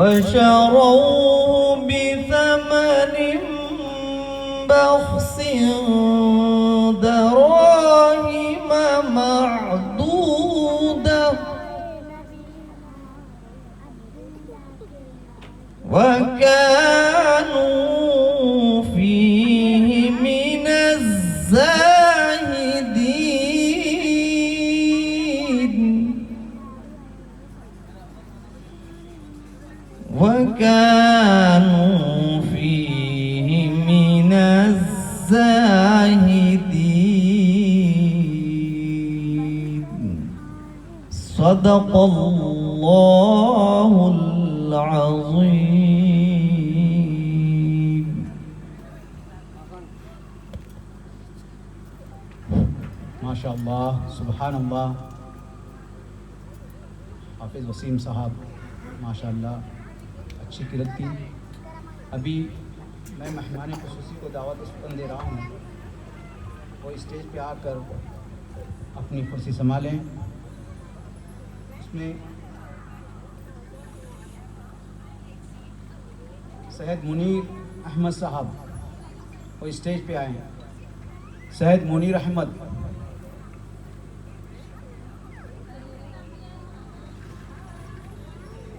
وشروه بثمن بخس دراهم معدودة وكانوا فيه من الزاهدين وكانوا فيه من الزاهدين صدق الله العظيم. ماشاء اللہ، سبحان اللہ. حافظ وسیم صاحب ماشاء اللہ اچھی قرت تھی. ابھی میں مہمان خصوصی کو دعوت سکن دے رہا ہوں، وہ اسٹیج پہ آ کر اپنی کرسی سنبھالیں. اس میں سید منیر احمد صاحب وہ اسٹیج پہ آئیں. سید منیر احمد.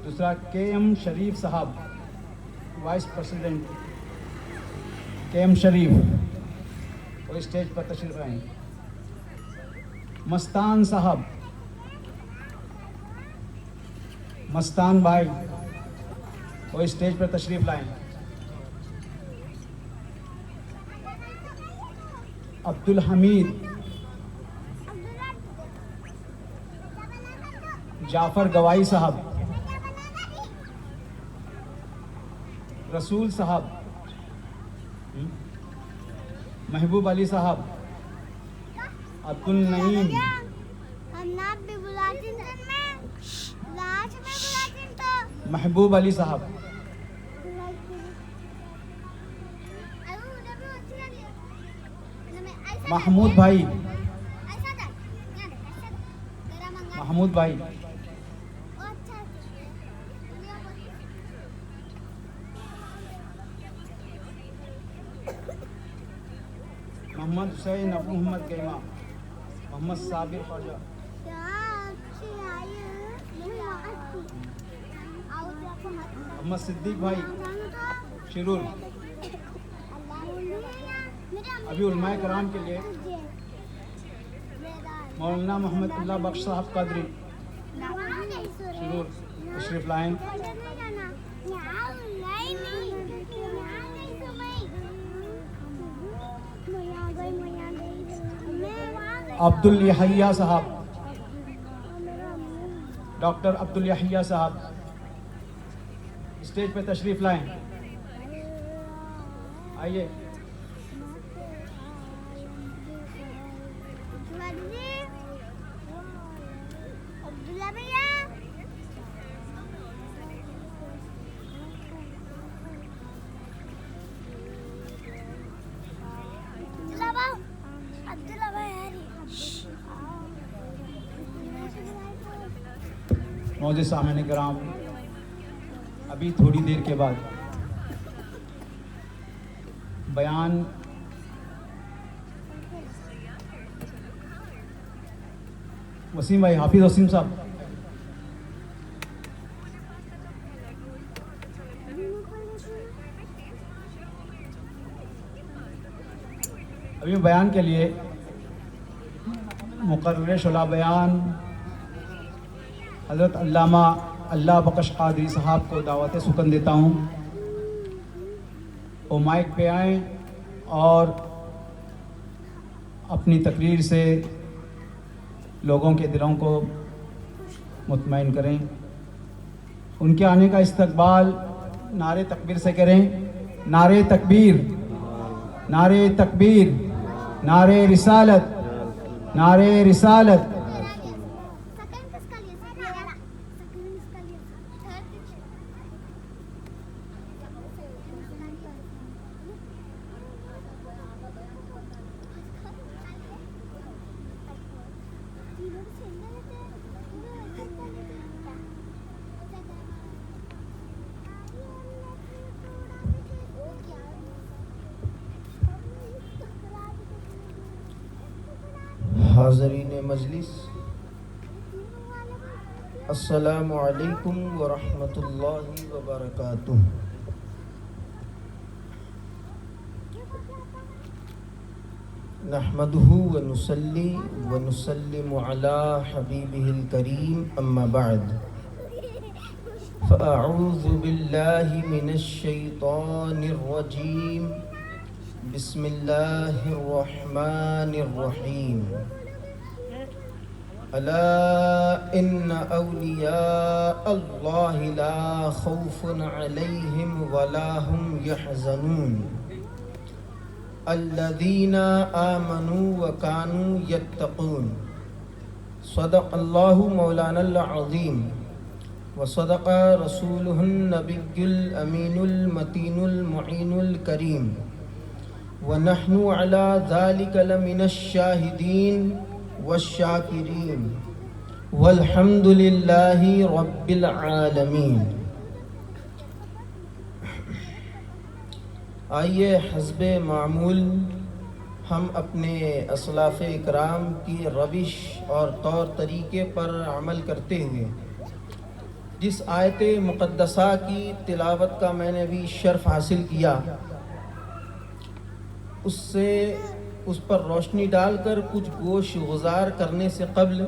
دوسرا کے ایم شریف صاحب وائس پریزیڈنٹ کے ایم شریف وہ اسٹیج پر تشریف لائیں. مستان صاحب، مستان بھائی وہ اسٹیج پر تشریف لائیں. عبدالحمید جعفر گوائی صاحب. رسول صاحب. محبوب علی صاحب. عبدالنعیم. محبوب علی صاحب. محمود بھائی. محمود بھائی. محمد حسین ابو محمد گیما. محمد صابر خواجہ. محمد صدیق بھائی شرور. ابھی علماء کرام کے لیے مولانا محمد اللہ بخش صاحب قادری شرور تشریف لائیں. عبدالیحییٰ صاحب. ڈاکٹر عبدالیحییٰ صاحب اسٹیج پہ تشریف لائیں. آئیے. معزز سامعین کرام، ابھی تھوڑی دیر کے بعد بیان وسیم بھائی، حافظ وسیم صاحب. ابھی بیان کے لیے مقرر شعلہ بیان حضرت علامہ اللہ بخش قادری صاحب کو دعوت سکن دیتا ہوں. وہ مائک پہ آئیں اور اپنی تقریر سے لوگوں کے دلوں کو مطمئن کریں. ان کے آنے کا استقبال نعرے تکبیر سے کریں. نعرے تکبیر، نعرے تکبیر، نعرے رسالت، نعرے رسالت. حاضرین مجلس، السلام علیکم ورحمۃ اللہ وبرکاتہ۔ نحمده ونصلي ونسلم على حبيبه الكريم، أما بعد، فأعوذ بالله من الشيطان الرجيم، بسم الله الرحمن الرحيم۔ ألا إن أولياء الله لا خوف عليهم ولا هم يحزنون الذين آمنوا وكانوا يتقون۔ صدق الله مولانا العظيم وصدق رسوله النبي الأمين المتين المعين الكريم، ونحن على ذلك لمن الشاهدين والشاكرين، والحمد لله رب العالمين۔ آئیے حسب معمول ہم اپنے اسلاف اکرام کی روش اور طور طریقے پر عمل کرتے ہوئے جس آیت مقدسہ کی تلاوت کا میں نے بھی شرف حاصل کیا، اس پر روشنی ڈال کر کچھ گوش گزار کرنے سے قبل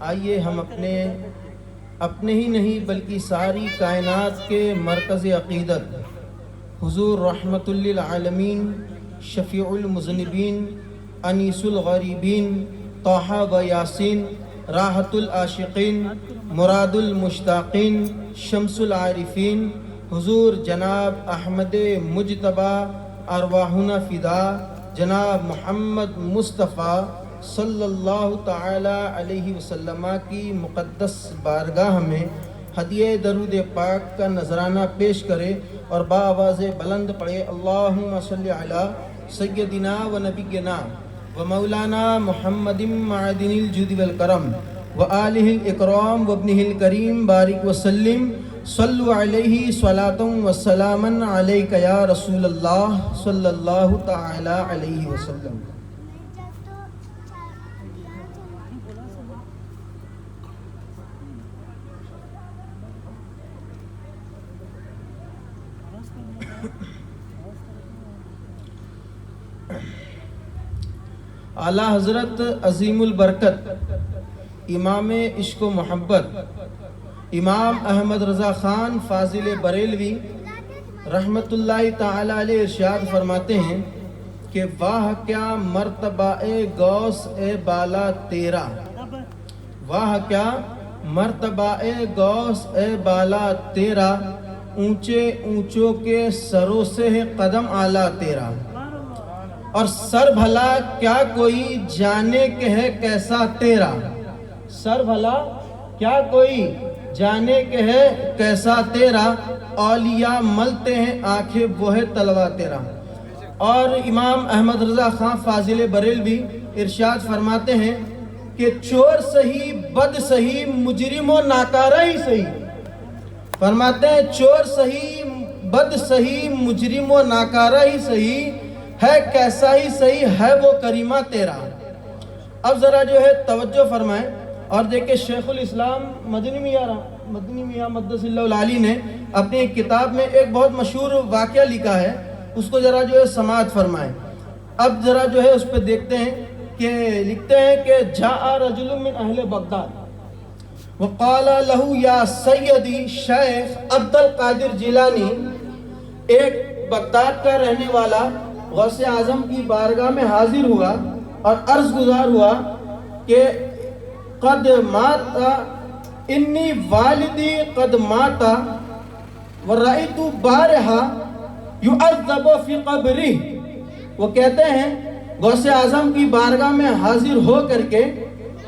آئیے ہم اپنے ہی نہیں بلکہ ساری کائنات کے مرکز عقیدت حضور رحمت للعالمین، شفیع المذنبین، انیس الغریبین، طٰہٰ و یاسین، راحت العاشقین، مراد المشتاقین، شمس العارفین، حضور جناب احمد مجتبیٰ ارواحنا فدا، جناب محمد مصطفیٰ صلی اللہ تعالی علیہ وسلم کی مقدس بارگاہ میں ہدیہ درود پاک کا نذرانہ پیش کرے اور بآواز بلند پڑھے، اللہم صلی علی سیدنا و نبینا و مولانا محمد معدن الجود والکرم و آلہ الاکرام و ابنہ الکریم بارک وسلم، صلو علیہ صلاۃ و سلاما علیک یا رسول اللہ صلی اللہ تعالی علیہ وسلم۔ اعلیٰ حضرت عظیم البرکت امام عشق و محبت امام احمد رضا خان فاضل بریلوی رحمت اللہ تعالی علیہ ارشاد فرماتے ہیں کہ واہ کیا مرتبہ غوث بالا تیرا، واہ کیا مرتبہ غوث بالا تیرا، اونچے اونچوں کے سروں سے ہے قدم اعلیٰ تیرا، اور سر بھلا کیا کوئی جانے کہ ہے کیسا تیرا، سر بھلا کیا کوئی جانے کہ ہے کیسا تیرا، اولیاء ملتے ہیں آنکھیں وہ ہے تلوا تیرا۔ اور امام احمد رضا خان فاضل بریلوی ارشاد فرماتے ہیں کہ چور سہی بد سہی مجرم و ناکارہ ہی سہی، فرماتے ہیں چور سہی بد سہی مجرم و ناکارہ ہی سہی، ہے کیسا ہی سہی ہے وہ کریمہ تیرا۔ اب ذرا جو ہے توجہ فرمائیں اور دیکھیں شیخ الاسلام مدنی میاں مقدس اللہ العالی نے اپنی کتاب میں ایک بہت مشہور واقعہ لکھا ہے، اس کو ذرا جو ہے سماعت فرمائیں۔ اب ذرا جو ہے اس پہ دیکھتے ہیں کہ لکھتے ہیں کہ جاء رجل من اہل بغداد وقال له یا سیدی شیخ عبد القادر جیلانی، ایک بغداد کا رہنے والا غوث اعظم کی بارگاہ میں حاضر ہوا اور عرض گزار ہوا کہ قد ماتا انی والدی قد ماتا ورأیت بارہا یعذب فی قبری۔ وہ کہتے ہیں غوث اعظم کی بارگاہ میں حاضر ہو کر کے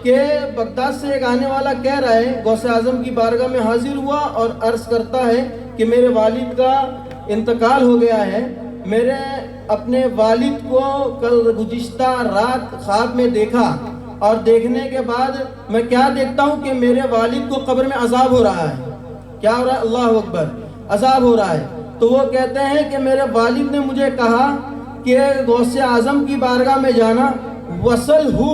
کہ بغداد سے ایک آنے والا کہہ رہا ہے، غوث اعظم کی بارگاہ میں حاضر ہوا اور عرض کرتا ہے کہ میرے والد کا انتقال ہو گیا ہے، میرے اپنے والد کو کل گزشتہ رات خواب میں دیکھا اور دیکھنے کے بعد میں کیا دیکھتا ہوں کہ میرے والد کو قبر میں عذاب ہو رہا ہے۔ کیا ہو رہا ہے؟ اللہ اکبر، عذاب ہو رہا ہے۔ تو وہ کہتے ہیں کہ میرے والد نے مجھے کہا کہ غوث اعظم کی بارگاہ میں جانا، وصل ہو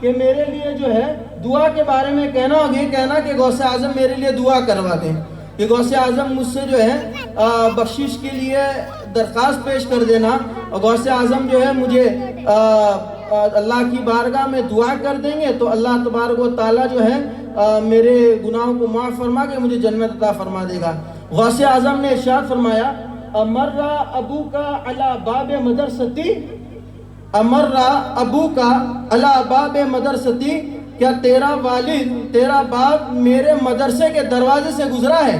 کہ میرے لیے جو ہے دعا کے بارے میں کہنا، اور یہ کہنا کہ غوث اعظم میرے لیے دعا کروا دیں، کہ غوث اعظم مجھ سے جو ہے بخشش کے لیے درخواست پیش کر دینا، اور غوث اعظم جو ہے مجھے اللہ کی بارگاہ میں دعا کر دیں گے تو اللہ تبارک و تعالیٰ جو ہے میرے گناہوں کو معاف فرما کے مجھے جنت عطا فرما دے گا۔ غوث اعظم نے ارشاد فرمایا امر ابو کا علی باب مدرستی، امر ابو کا علی باب مدرستی، کیا تیرا والد، تیرا باپ میرے مدرسے کے دروازے سے گزرا ہے؟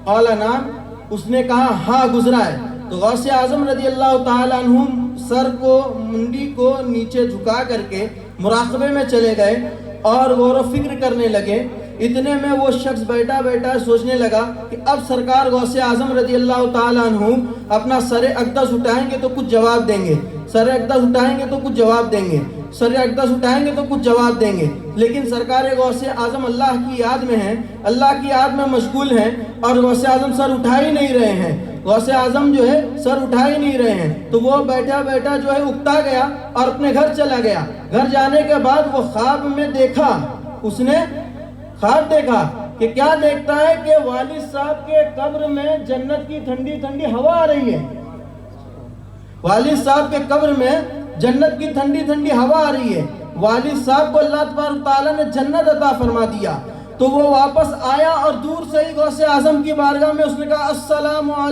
قال نعم، اس نے کہا ہاں گزرا ہے۔ تو غوث اعظم رضی اللہ تعالیٰ عنہ سر کو، منڈی کو نیچے جھکا کر کے مراقبے میں چلے گئے اور غور و فکر کرنے لگے۔ اتنے میں وہ شخص بیٹھا بیٹھا سوچنے لگا کہ اب سرکار غوث اعظم رضی اللہ تعالیٰ عنہ اپنا سر اقدس اٹھائیں گے تو کچھ جواب دیں گے، سر اقدس اٹھائیں گے تو کچھ جواب دیں گے، سر اقدس اٹھائیں گے تو کچھ جواب دیں گے، لیکن سرکار غوث اعظم اللہ کی یاد میں ہیں، اللہ کی یاد میں مشغول ہیں، اور غوث اعظم سر اٹھا ہی نہیں رہے ہیں، غوث اعظم جو ہے سر اٹھا ہی نہیں رہے ہیں۔ تو وہ بیٹھا بیٹھا جو ہے اکتا گیا اور اپنے گھر چلا گیا۔ گھر جانے کے بعد وہ خواب میں دیکھا، اس نے خواب دیکھا کہ کیا دیکھتا ہے کہ والد صاحب کے قبر میں جنت کی ٹھنڈی ٹھنڈی ہوا آ رہی ہے، والد صاحب کے قبر میں جنت کی ٹھنڈی ٹھنڈی ہوا آ رہی ہے، والد صاحب کو اللہ تبارک تعالیٰ نے جنت عطا فرما دیا۔ تو وہ واپس آیا اور دور سے ہی غوث اعظم کی بارگاہ میں اس نے کہا السلام علیکم۔